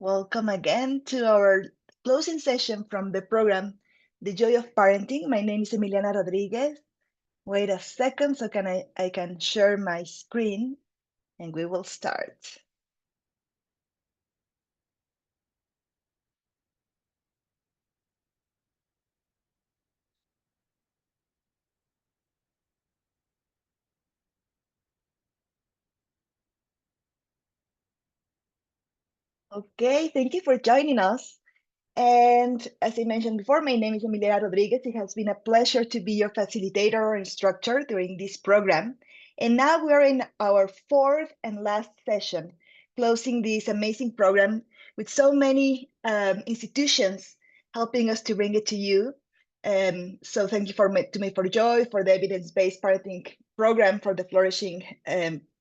Welcome again to our closing session from the program, The Joy of Parenting. My name is Emiliana Rodriguez. Wait a second so I can share my screen and we will start. Okay, thank you for joining us. And as I mentioned before, my name is Emilia Rodriguez. It has been a pleasure to be your facilitator or instructor during this program. And now we're in our fourth and last session, closing this amazing program with so many institutions helping us to bring it to you. So thank you to Me for Joy, for the evidence-based parenting program, for the flourishing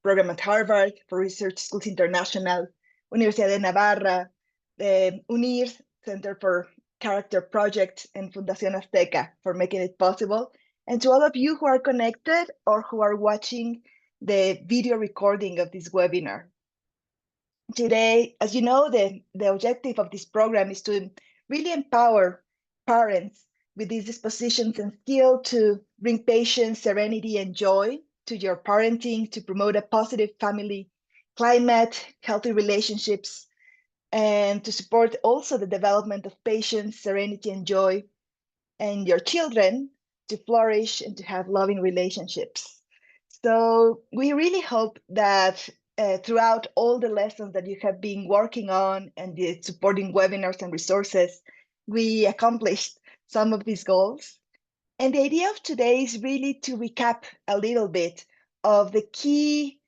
program at Harvard, for Research Schools International, Universidad de Navarra, the UNIR, Center for Character Project, and Fundación Azteca for making it possible. And to all of you who are connected or who are watching the video recording of this webinar. Today, as you know, the objective of this program is to really empower parents with these dispositions and skill to bring patience, serenity, and joy to your parenting, to promote a positive family climate, healthy relationships, and to support also the development of patience, serenity, and joy in your children to flourish and to have loving relationships. So we really hope that throughout all the lessons that you have been working on and the supporting webinars and resources, we accomplished some of these goals. And the idea of today is really to recap a little bit of the key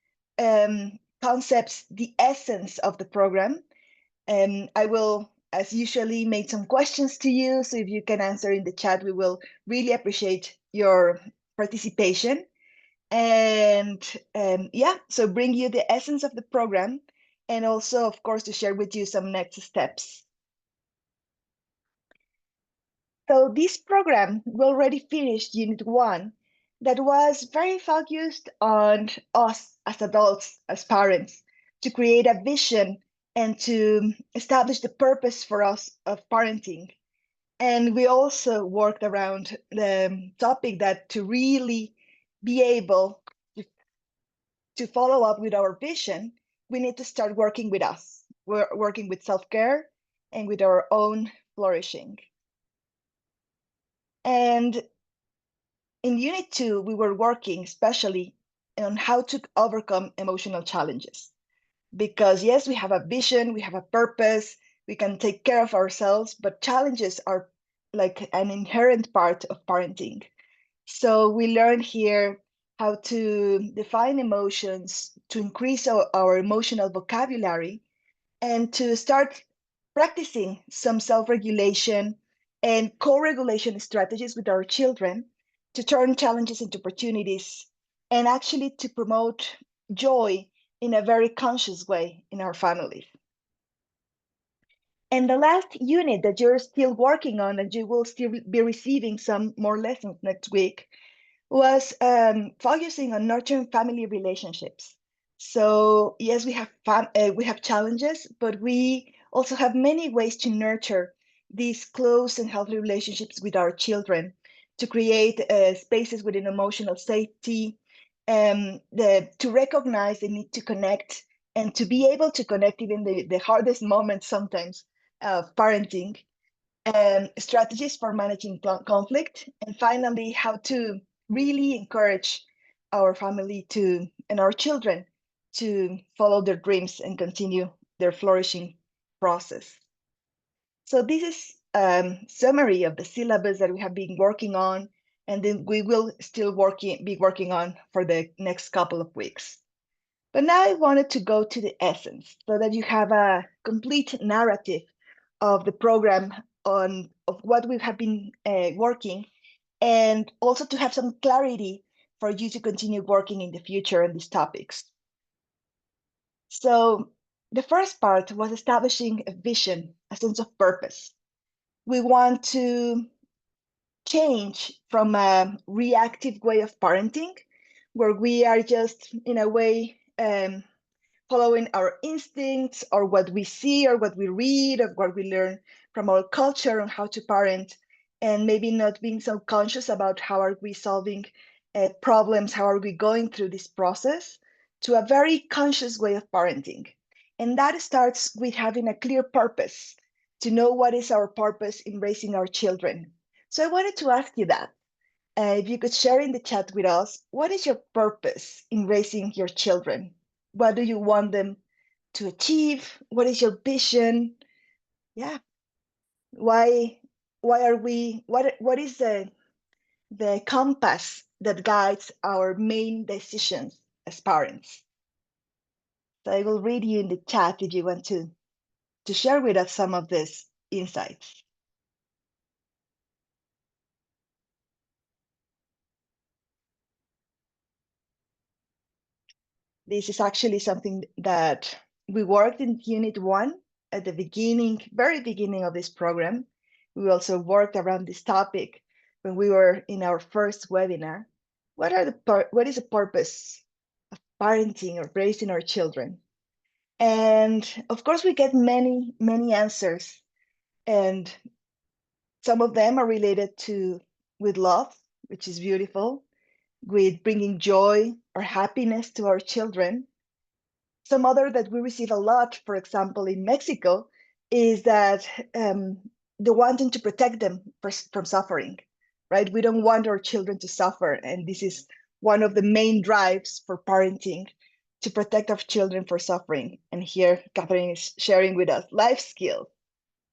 concepts, the essence of the program. I will, as usually, make some questions to you. So if you can answer in the chat, we will really appreciate your participation. And yeah, so bring you the essence of the program and also, of course, to share with you some next steps. So this program, we already finished Unit 1 that was very focused on us as adults, as parents, to create a vision and to establish the purpose for us of parenting. And we also worked around the topic that to really be able to follow up with our vision, we need to start working with us. We're working with self-care and with our own flourishing. And in Unit 2, we were working especially on how to overcome emotional challenges. Because yes, we have a vision, we have a purpose, we can take care of ourselves, but challenges are like an inherent part of parenting. So we learn here how to define emotions, to increase our emotional vocabulary, and to start practicing some self-regulation and co-regulation strategies with our children to turn challenges into opportunities and actually to promote joy in a very conscious way in our families. And the last unit that you're still working on and you will still be receiving some more lessons next week was focusing on nurturing family relationships. So yes, we have challenges, but we also have many ways to nurture these close and healthy relationships with our children, to create spaces with an emotional safety, to recognize the need to connect and to be able to connect even the hardest moments sometimes of parenting, strategies for managing conflict, and finally, how to really encourage our family to and our children to follow their dreams and continue their flourishing process. So this is summary of the syllabus that we have been working on, and then we will still be working on for the next couple of weeks. But now I wanted to go to the essence so that you have a complete narrative of the program of what we have been working, and also to have some clarity for you to continue working in the future on these topics. So the first part was establishing a vision, a sense of purpose. We want to change from a reactive way of parenting, where we are just in a way following our instincts or what we see or what we read or what we learn from our culture on how to parent, and maybe not being so conscious about how are we solving problems, how are we going through this process, to a very conscious way of parenting. And that starts with having a clear purpose, to know what is our purpose in raising our children. So I wanted to ask you that. If you could share in the chat with us, what is your purpose in raising your children? What do you want them to achieve? What is your vision? Yeah. Why are we what is the compass that guides our main decisions as parents? So I will read you in the chat if you want to share with us some of these insights. This is actually something that we worked in Unit 1 at the beginning, very beginning of this program. We also worked around this topic when we were in our first webinar. What is the purpose of parenting or raising our children? And of course, we get many, many answers, and some of them are related to with love, which is beautiful, with bringing joy or happiness to our children. Some other that we receive a lot, for example, in Mexico, is that the wanting to protect them from suffering, right? We don't want our children to suffer. And this is one of the main drives for parenting, to protect our children from suffering. And here, Catherine is sharing with us life skills.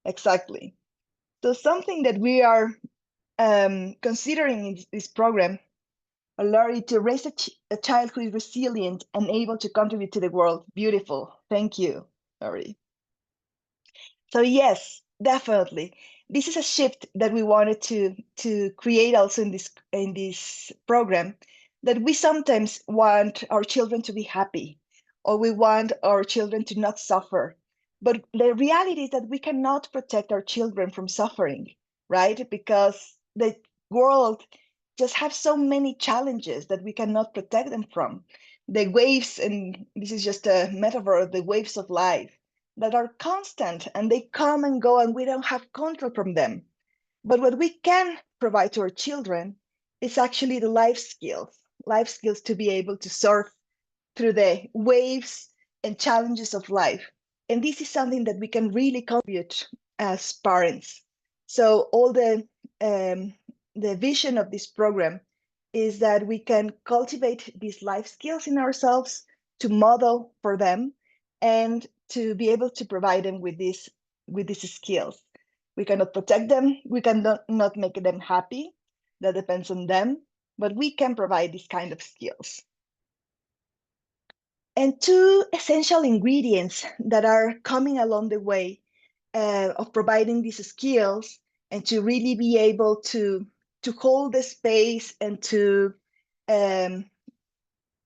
Exactly. So something that we are considering in this program, Laurie, to raise a child who is resilient and able to contribute to the world. Beautiful. Thank you, Laurie. So yes, definitely. This is a shift that we wanted to create also in this program, that we sometimes want our children to be happy, or we want our children to not suffer. But the reality is that we cannot protect our children from suffering, right? Because the world just have so many challenges that we cannot protect them from. The waves, and this is just a metaphor of the waves of life that are constant, and they come and go and we don't have control from them. But what we can provide to our children is actually the life skills to be able to surf through the waves and challenges of life. And this is something that we can really contribute as parents. So all the vision of this program is that we can cultivate these life skills in ourselves, to model for them, and to be able to provide them with these skills. We cannot protect them, we cannot not make them happy. That depends on them, but we can provide these kind of skills. And two essential ingredients that are coming along the way of providing these skills, and to really be able to hold the space um,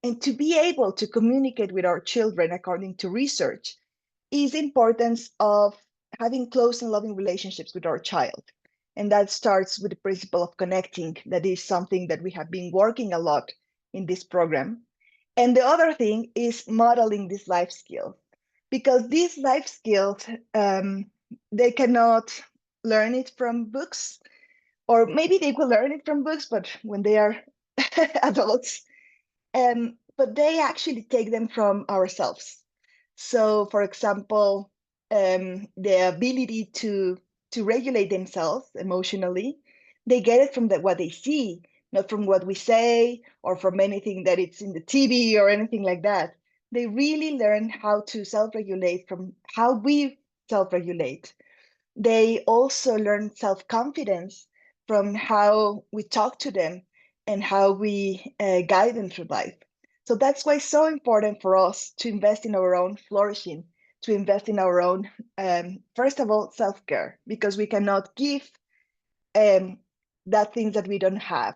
and to be able to communicate with our children according to research, is the importance of having close and loving relationships with our child. And that starts with the principle of connecting. That is something that we have been working a lot in this program. And the other thing is modeling this life skill, because these life skills, they cannot learn it from books, or maybe they will learn it from books, but when they are adults, but they actually take them from ourselves. So, for example, the ability to regulate themselves emotionally, they get it from what they see, not from what we say or from anything that it's in the TV or anything like that. They really learn how to self-regulate from how we self-regulate. They also learn self-confidence from how we talk to them and how we guide them through life. So that's why it's so important for us to invest in our own flourishing, to invest in our own, first of all, self-care, because we cannot give um, that things that we don't have.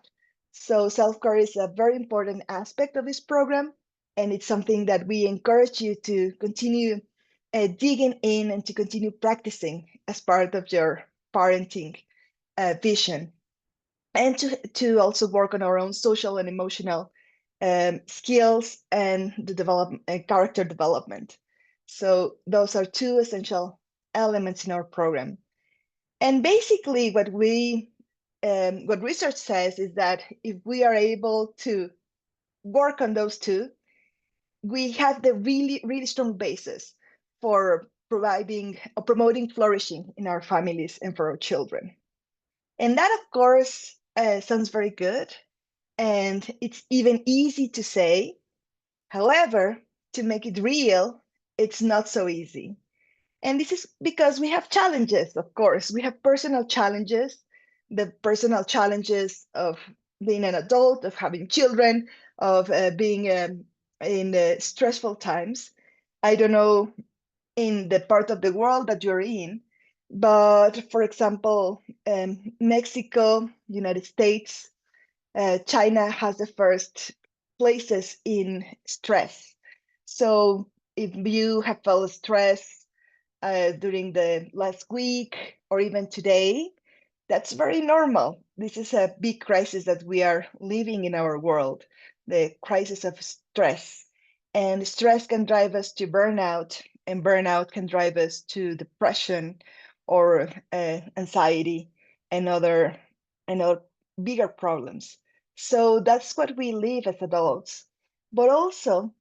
So self-care is a very important aspect of this program, and it's something that we encourage you to continue digging in and to continue practicing as part of your parenting vision, and to also work on our own social and emotional skills and the character development. So those are two essential elements in our program. And basically, what research says is that if we are able to work on those two, we have the really, really strong basis for providing or promoting flourishing in our families and for our children. And that, of course, sounds very good. And it's even easy to say. However, to make it real, it's not so easy. And this is because we have challenges, of course. We have personal challenges, the personal challenges of being an adult, of having children, of being in stressful times. I don't know in the part of the world that you're in, but for example, Mexico, United States, China has the first places in stress. So if you have felt stress during the last week or even today, that's very normal. This is a big crisis that we are living in our world, the crisis of stress. And stress can drive us to burnout, and burnout can drive us to depression or anxiety and other bigger problems. So that's what we live as adults. But also,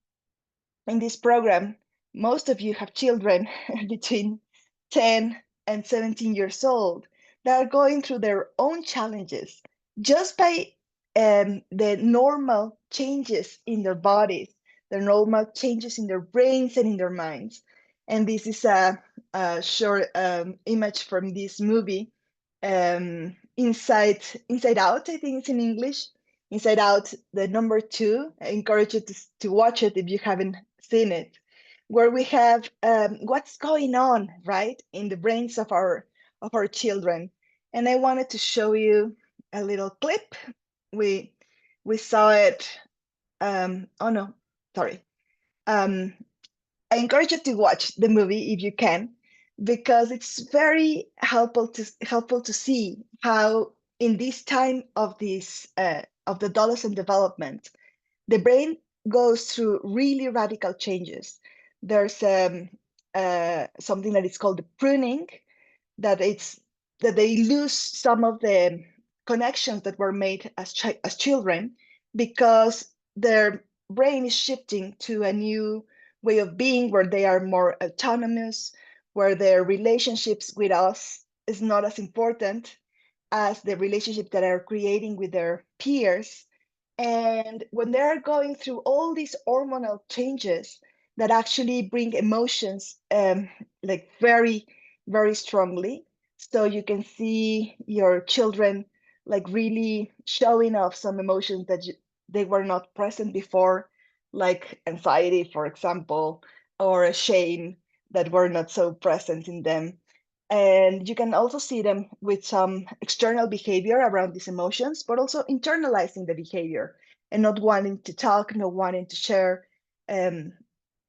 in this program, most of you have children between 10 and 17 years old that are going through their own challenges just by the normal changes in their bodies, the normal changes in their brains and in their minds. And this is a short image from this movie, Inside Out, I think it's in English. Inside Out, the number two. I encourage you to watch it if you haven't seen it, where we have what's going on right in the brains of our children. And I wanted to show you a little clip. We we saw it. Oh no, sorry. Um, I encourage you to watch the movie if you can, because it's very helpful to see how in this time of the adolescent development, the brain goes through really radical changes. There's something that is called the pruning, that it's that they lose some of the connections that were made as children because their brain is shifting to a new way of being where they are more autonomous, where their relationships with us is not as important as the relationship that are creating with their peers. And when they're going through all these hormonal changes that actually bring emotions like very, very strongly. So you can see your children like really showing off some emotions that they were not present before, like anxiety, for example, or a shame that were not so present in them. And you can also see them with some external behavior around these emotions, but also internalizing the behavior and not wanting to talk, not wanting to share, um,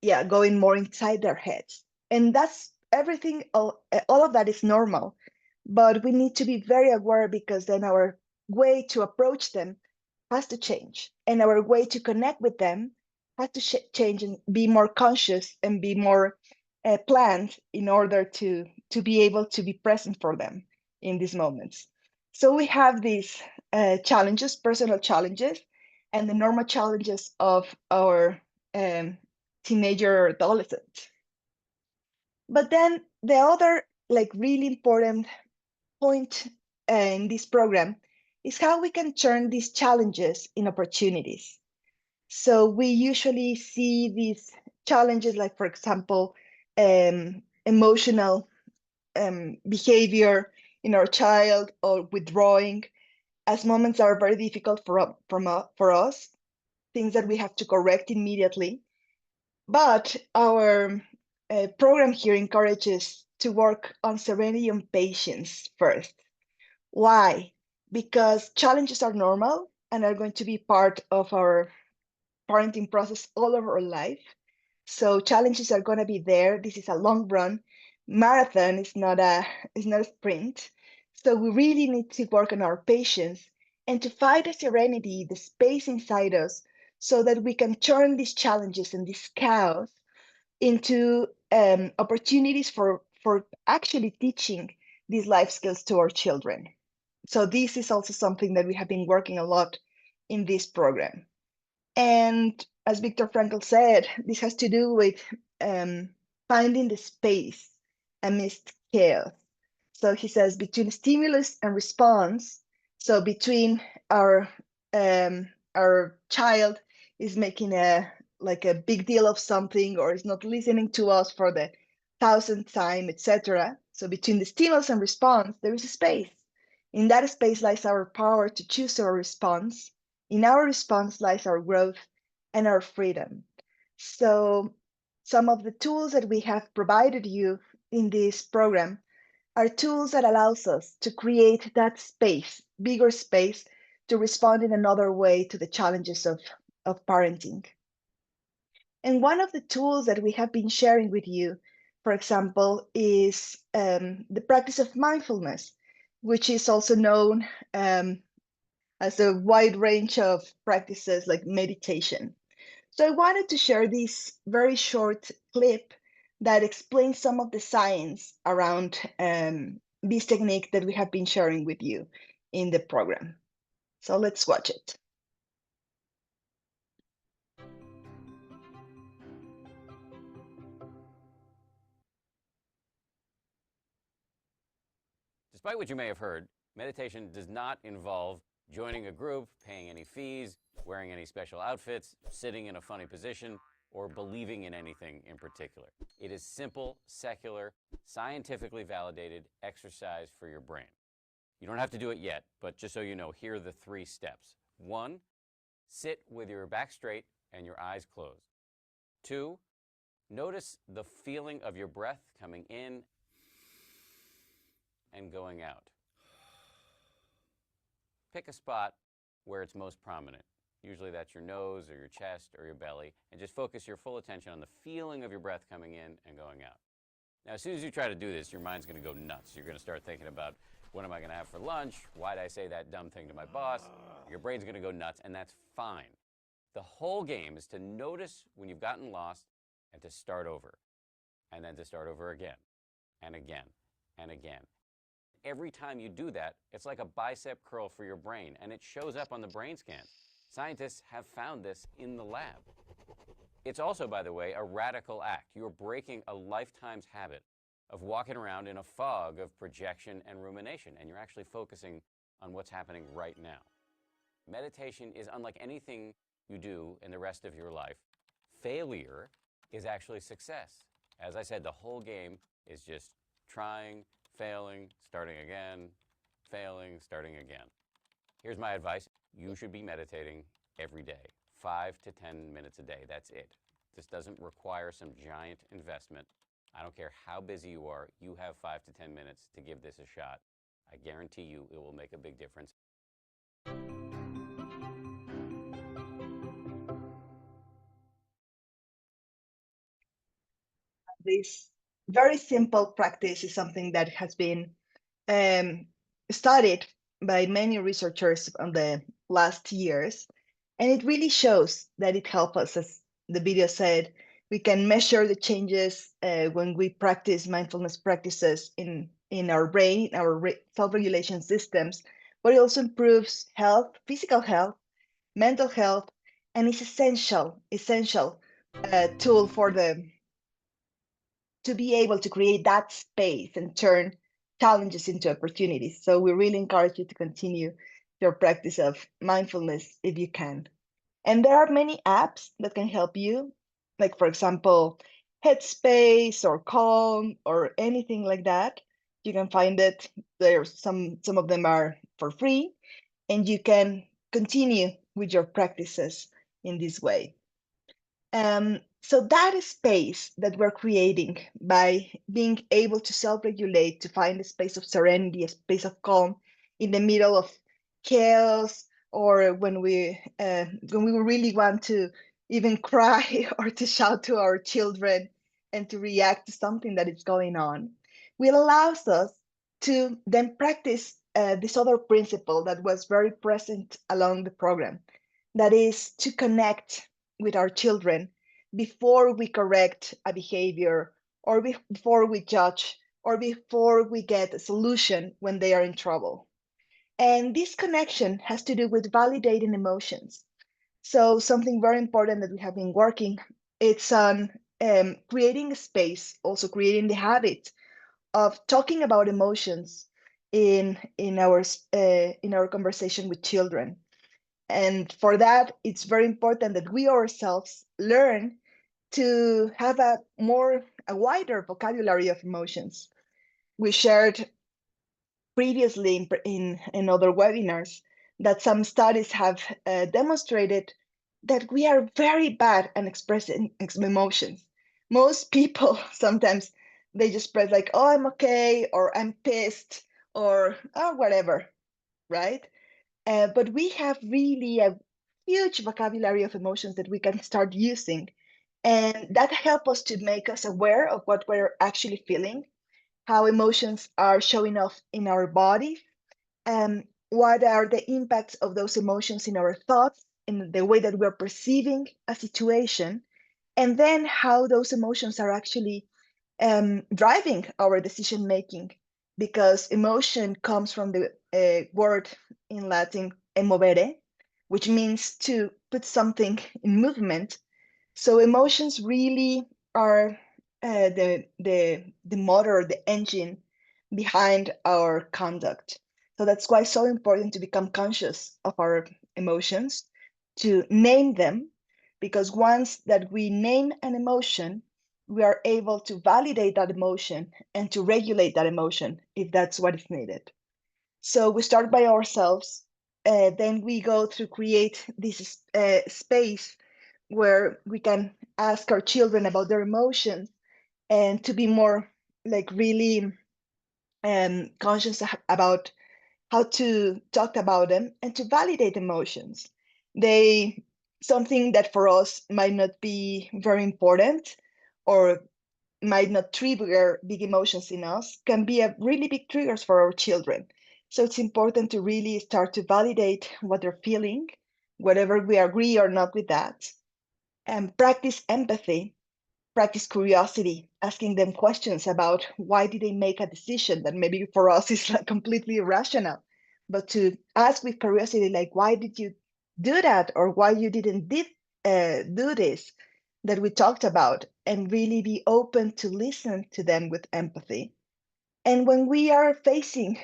yeah, going more inside their heads. And that's everything, all of that is normal, but we need to be very aware because then our way to approach them has to change, and our way to connect with them has to change and be more conscious and be more planned in order to be able to be present for them in these moments. So we have these challenges, personal challenges, and the normal challenges of our teenager or adolescent. But then the other like really important point in this program is how we can turn these challenges in opportunities. So we usually see these challenges like, for example, emotional behavior in our child or withdrawing as moments that are very difficult for us, things that we have to correct immediately. But our program here encourages to work on serenity and patience first. Why? Because challenges are normal and are going to be part of our parenting process all of our life. So challenges are going to be there. This is a long run marathon. It's not a sprint. So we really need to work on our patience and to find the serenity, the space inside us, so that we can turn these challenges and this chaos into opportunities for actually teaching these life skills to our children. So this is also something that we have been working a lot in this program. And as Viktor Frankl said, this has to do with finding the space amidst chaos. So he says between stimulus and response, so between our child is making a big deal of something or is not listening to us for the thousandth time, etc. So between the stimulus and response, there is a space. In that space lies our power to choose our response. In our response lies our growth and our freedom. So some of the tools that we have provided you in this program are tools that allows us to create that space, bigger space, to respond in another way to the challenges of parenting. And one of the tools that we have been sharing with you, for example, is the practice of mindfulness, which is also known as a wide range of practices like meditation. So I wanted to share this very short clip that explains some of the science around this technique that we have been sharing with you in the program. So let's watch it. Despite what you may have heard, meditation does not involve joining a group, paying any fees, wearing any special outfits, sitting in a funny position, or believing in anything in particular. It is simple, secular, scientifically validated exercise for your brain. You don't have to do it yet, but just so you know, here are the 3 steps. 1, sit with your back straight and your eyes closed. 2, notice the feeling of your breath coming in and going out. Pick a spot where it's most prominent. Usually that's your nose or your chest or your belly, and just focus your full attention on the feeling of your breath coming in and going out. Now, as soon as you try to do this, your mind's going to go nuts. You're going to start thinking about, what am I going to have for lunch? Why did I say that dumb thing to my boss? Your brain's going to go nuts, and that's fine. The whole game is to notice when you've gotten lost and to start over, and then to start over again, and again, and again. Every time you do that, it's like a bicep curl for your brain, and it shows up on the brain scan. Scientists have found this in the lab. It's also, by the way, a radical act. You're breaking a lifetime's habit of walking around in a fog of projection and rumination, and you're actually focusing on what's happening right now. Meditation is unlike anything you do in the rest of your life. Failure is actually success. As I said, the whole game is just trying, failing, starting again, failing, starting again. Here's my advice. You should be meditating every day, 5 to 10 minutes a day. That's it. This doesn't require some giant investment. I don't care how busy you are. You have 5 to 10 minutes to give this a shot. I guarantee you it will make a big difference. This very simple practice is something that has been studied by many researchers on the last years, and it really shows that it helps us. As the video said, we can measure the changes when we practice mindfulness practices in our brain, in our self-regulation systems, but it also improves health, physical health, mental health, and it's essential tool for the to be able to create that space and turn challenges into opportunities. So we really encourage you to continue your practice of mindfulness if you can. And there are many apps that can help you, like for example, Headspace or Calm or anything like that. You can find it. There's some of them are for free, and you can continue with your practices in this way. So that space that we're creating by being able to self-regulate, to find a space of serenity, a space of calm in the middle of chaos, or when we really want to even cry or to shout to our children and to react to something that is going on, will allows us to then practice this other principle that was very present along the program, that is to connect with our children before we correct a behavior, or before we judge, or before we get a solution when they are in trouble. And this connection has to do with validating emotions. So something very important that we have been working, it's on creating a space, also creating the habit of talking about emotions in our conversation with children. And for that, it's very important that we ourselves learn to have a wider vocabulary of emotions. We shared previously in other webinars that some studies have demonstrated that we are very bad at expressing emotions. Most people sometimes they just express like, oh, I'm okay, or I'm pissed, or oh, whatever, right? But we have really a huge vocabulary of emotions that we can start using. And that helps us to make us aware of what we're actually feeling, how emotions are showing off in our body, what are the impacts of those emotions in our thoughts, in the way that we're perceiving a situation, and then how those emotions are actually driving our decision making, because emotion comes from the word in Latin emovere, which means to put something in movement. So emotions really are the motor, the engine behind our conduct. So that's why it's so important to become conscious of our emotions, to name them, because once that we name an emotion, we are able to validate that emotion and to regulate that emotion if that's what is needed. So we start by ourselves, then we go to create this space where we can ask our children about their emotions and to be more like really conscious about how to talk about them and to validate emotions. They something that for us might not be very important or might not trigger big emotions in us can be a really big triggers for our children. So it's important to really start to validate what they're feeling, whatever we agree or not with that, and practice empathy, practice curiosity, asking them questions about why did they make a decision that maybe for us is like completely irrational, but to ask with curiosity, like why did you do that, or why you didn't do this that we talked about, and really be open to listen to them with empathy. And when we are facing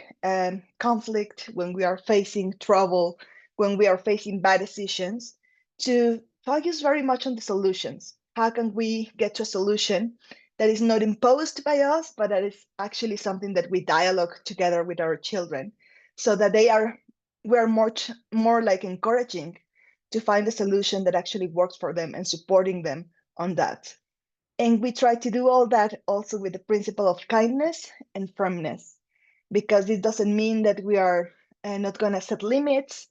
conflict, when we are facing trouble, when we are facing bad decisions, to focus very much on the solutions. How can we get to a solution that is not imposed by us, but that is actually something that we dialogue together with our children, so that we're more like encouraging to find a solution that actually works for them and supporting them on that. And we try to do all that also with the principle of kindness and firmness, because it doesn't mean that we are not going to set limits.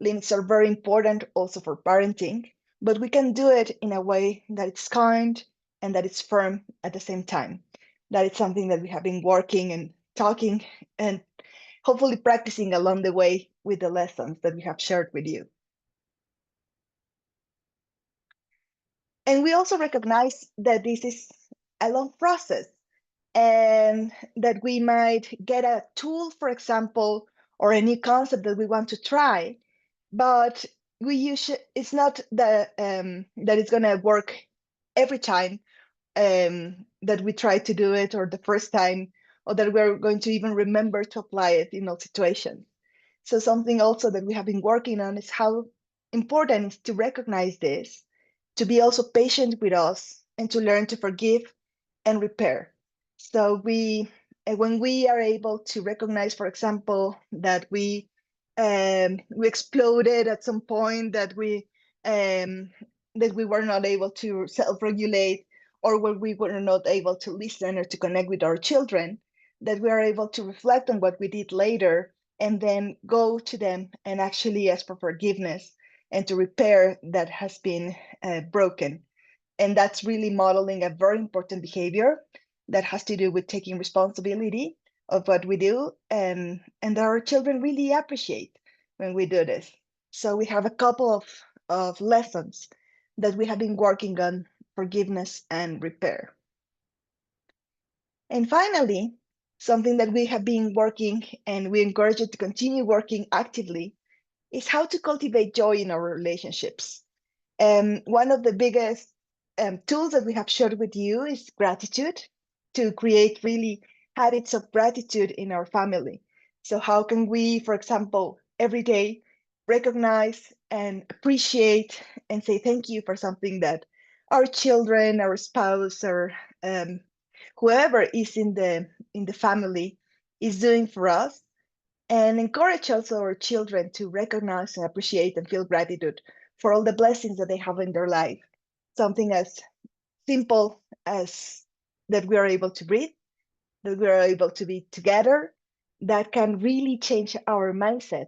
Limits are very important also for parenting, but we can do it in a way that it's kind and that it's firm at the same time. That is something that we have been working and talking and hopefully practicing along the way with the lessons that we have shared with you. And we also recognize that this is a long process and that we might get a tool, for example, or a new concept that we want to try, but it's not that it's going to work every time that we try to do it, or the first time, or that we're going to even remember to apply it in all situations. So something also that we have been working on is how important it is to recognize this, to be also patient with us, and to learn to forgive and repair. So when we are able to recognize, for example, that we exploded at some point, um, that we were not able to self-regulate, or when we were not able to listen or to connect with our children, that we are able to reflect on what we did later and then go to them and actually ask for forgiveness and to repair that has been broken. And that's really modeling a very important behavior that has to do with taking responsibility of what we do, and our children really appreciate when we do this. So we have a couple of of lessons that we have been working on forgiveness and repair. And finally, something that we have been working and we encourage you to continue working actively is how to cultivate joy in our relationships. One of the biggest tools that we have shared with you is gratitude, to create really habits of gratitude in our family. So how can we, for example, every day recognize and appreciate and say thank you for something that our children, our spouse, or um, whoever is in the family is doing for us, and encourage also our children to recognize and appreciate and feel gratitude for all the blessings that they have in their life. Something as simple as that we are able to breathe, that we are able to be together, that can really change our mindset.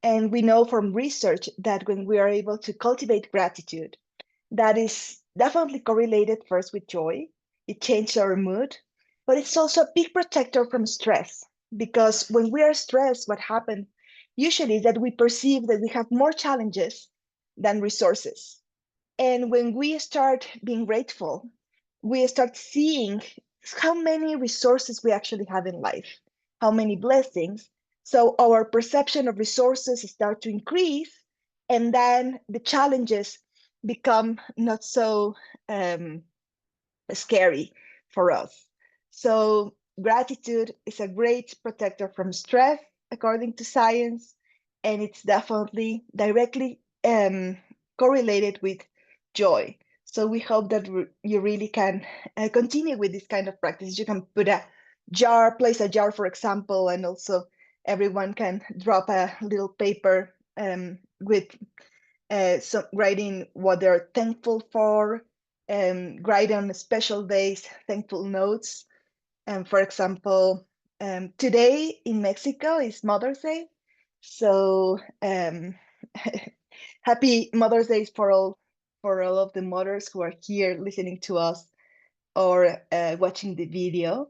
And we know from research that when we are able to cultivate gratitude, that is definitely correlated first with joy. It changes our mood, but it's also a big protector from stress, because when we are stressed, what happens usually is that we perceive that we have more challenges than resources. And when we start being grateful, we start seeing how many resources we actually have in life, how many blessings. So our perception of resources start to increase, and then the challenges become not so um, scary for us. So gratitude is a great protector from stress, according to science, and it's definitely directly correlated with joy. So we hope that you really can continue with this kind of practice. You can put a jar, place a jar, for example, and also everyone can drop a little paper with so writing what they're thankful for, write on special days thankful notes. For example, today in Mexico is Mother's Day, so happy Mother's Day for all of the mothers who are here listening to us or watching the video.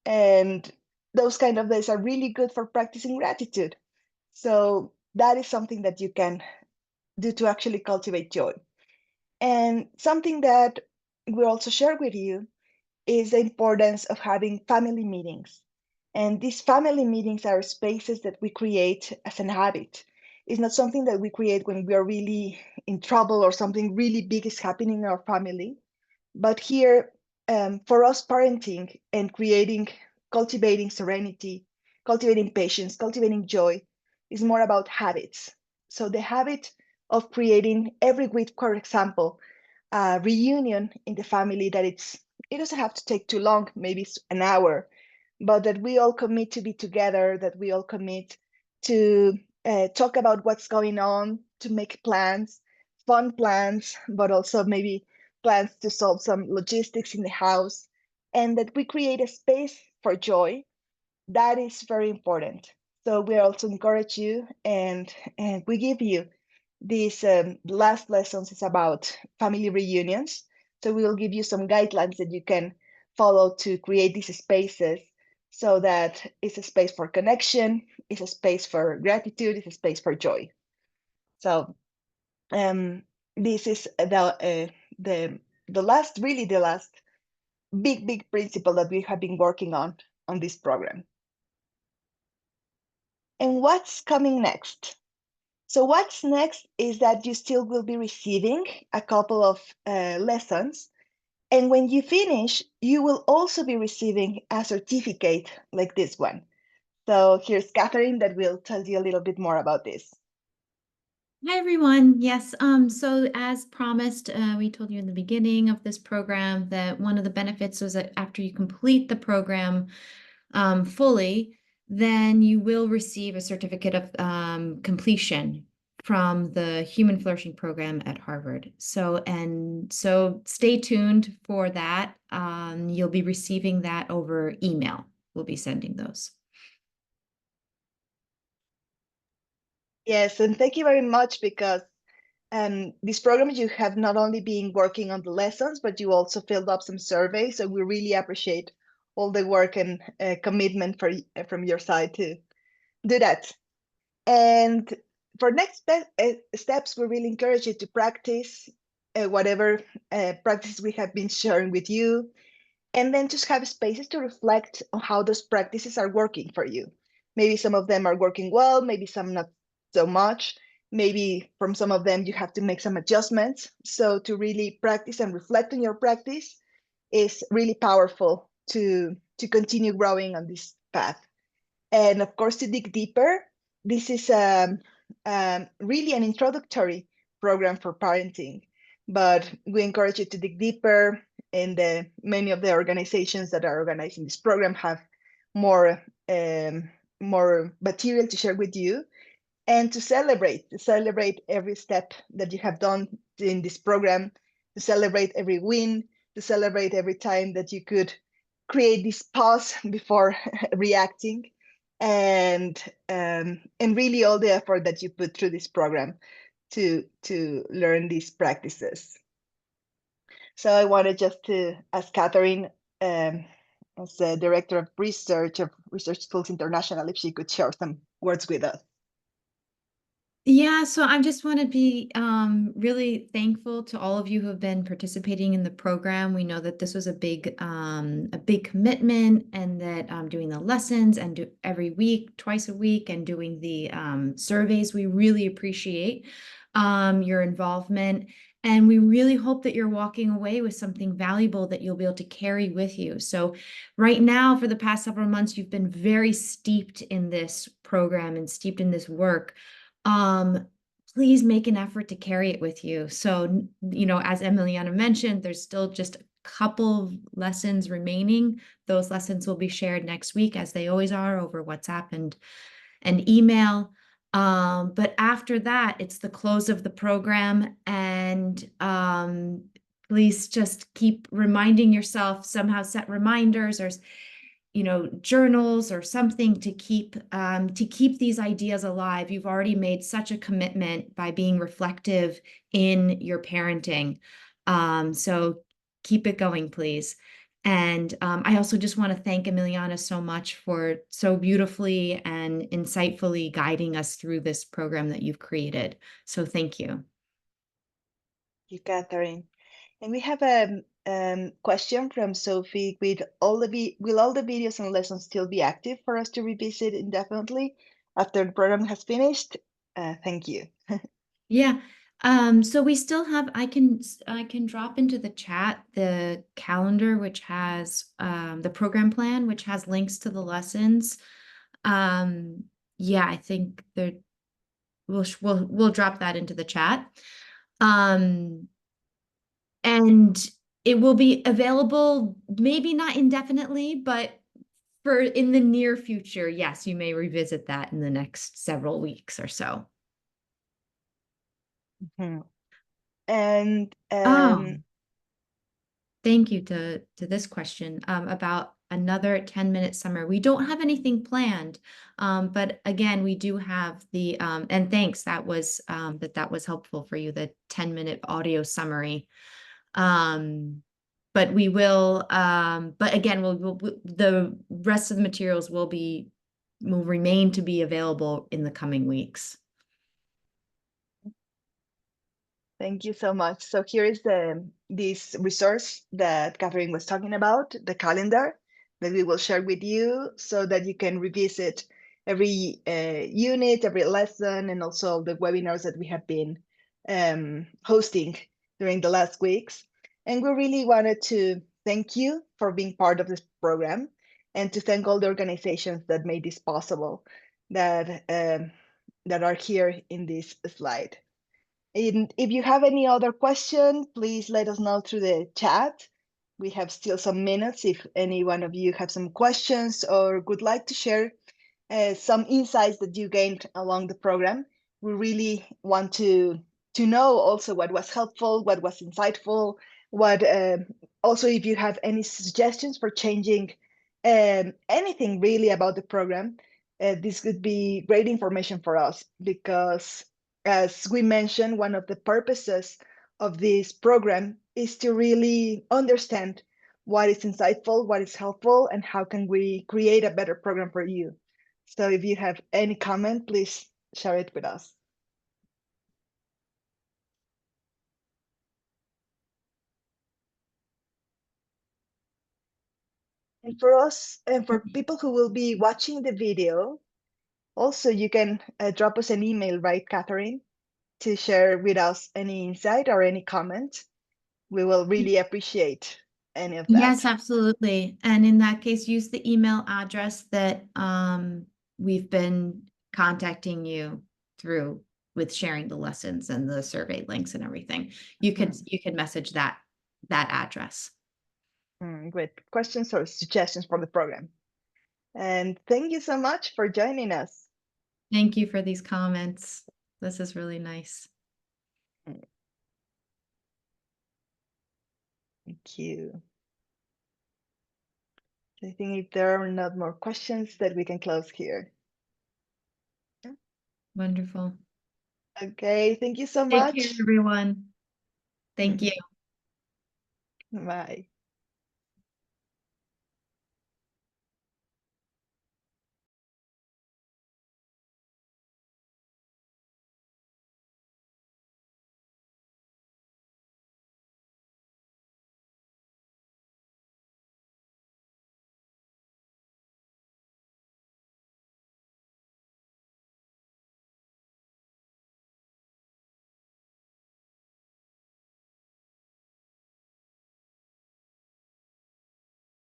And those kind of days are really good for practicing gratitude. So that is something that you can do to actually cultivate joy. And something that we also share with you is the importance of having family meetings. And these family meetings are spaces that we create as an habit. It's not something that we create when we are really in trouble or something really big is happening in our family. But here, for us, parenting and creating, cultivating serenity, cultivating patience, cultivating joy is more about habits. So the habit of creating every week, for example, a reunion in the family that it doesn't have to take too long, maybe it's an hour, but that we all commit to be together, that we all commit to talk about what's going on, to make plans, fun plans, but also maybe plans to solve some logistics in the house, and that we create a space for joy. That is very important. So we also encourage you, and we give you these last lessons is about family reunions. So we will give you some guidelines that you can follow to create these spaces, so that it's a space for connection, it's a space for gratitude, it's a space for joy. So this is the last, really the last big principle that we have been working on this program. And what's coming next? So what's next is that you still will be receiving a couple of lessons. And when you finish, you will also be receiving a certificate like this one. So here's Catherine that will tell you a little bit more about this. Hi, everyone. Yes, so as promised, we told you in the beginning of this program that one of the benefits was that after you complete the program fully, then you will receive a certificate of completion from the Human Flourishing program at Harvard. So stay tuned for that. You'll be receiving that over email. We'll be sending those. Yes, and thank you very much, because this program you have not only been working on the lessons, but you also filled up some surveys. So we really appreciate all the work and commitment from your side to do that. And for next steps, we really encourage you to practice whatever practices we have been sharing with you, and then just have spaces to reflect on how those practices are working for you. Maybe some of them are working well, maybe some not so much. Maybe from some of them you have to make some adjustments. So to really practice and reflect on your practice is really powerful to continue growing on this path. And of course, to dig deeper, this is really an introductory program for parenting, but we encourage you to dig deeper. And many of the organizations that are organizing this program have more more material to share with you, and to celebrate every step that you have done in this program, to celebrate every win, to celebrate every time that you could create this pause before reacting, and really all the effort that you put through this program to learn these practices. So I wanted just to ask Catherine, as the director of Research Schools International, if she could share some words with us. Yeah, so I just want to be really thankful to all of you who have been participating in the program. We know that this was a big commitment, and that doing the lessons and every week, twice a week, and doing the surveys, we really appreciate your involvement. And we really hope that you're walking away with something valuable that you'll be able to carry with you. So right now, for the past several months, you've been very steeped in this program and steeped in this work. Please make an effort to carry it with you. So, as Emiliana mentioned, there's still just a couple of lessons remaining. Those lessons will be shared next week, as they always are, over WhatsApp and email. But after that, it's the close of the program, and please just keep reminding yourself, somehow set reminders or journals or something to keep these ideas alive. You've already made such a commitment by being reflective in your parenting. So keep it going, please. And I also just want to thank Emiliana so much for so beautifully and insightfully guiding us through this program that you've created. So thank you. Thank you, Catherine. And we have a question from Sophie. Will all the videos and lessons still be active for us to revisit indefinitely after the program has finished? Thank you. Yeah. So we still have, I can drop into the chat the calendar, which has the program plan, which has links to the lessons. Yeah, I think we'll drop that into the chat. And it will be available, maybe not indefinitely, but in the near future. Yes, you may revisit that in the next several weeks or so. Mhm. And thank you to this question about another 10-minute summer. We don't have anything planned, but again, we do have the and thanks, that was helpful for you, the 10-minute audio summary. But we will, but again, the rest of the materials will remain to be available in the coming weeks. Thank you so much. So here is this resource that Catherine was talking about, the calendar that we will share with you, so that you can revisit every unit, every lesson, and also the webinars that we have been hosting during the last weeks. And we really wanted to thank you for being part of this program, and to thank all the organizations that made this possible, that are here in this slide. And if you have any other question, please let us know through the chat. We have still some minutes if any one of you have some questions or would like to share some insights that you gained along the program. We really want to know also what was helpful, what was insightful, what also if you have any suggestions for changing anything really about the program. This could be great information for us, because as we mentioned, one of the purposes of this program is to really understand what is insightful, what is helpful, and how can we create a better program for you. So if you have any comment, please share it with us. And for us, and for people who will be watching the video, also you can drop us an email, right, Catherine, to share with us any insight or any comment. We will really appreciate any of Yes, that. absolutely. And in that case, use the email address that we've been contacting you through with sharing the lessons and the survey links and everything. You could message that address. Great questions or suggestions for the program. And thank you so much for joining us. Thank you for these comments. This is really nice. Thank you. I think if there are not more questions, that we can close here. Wonderful. Okay, thank you so Take care, much. everyone. Thank you. Bye.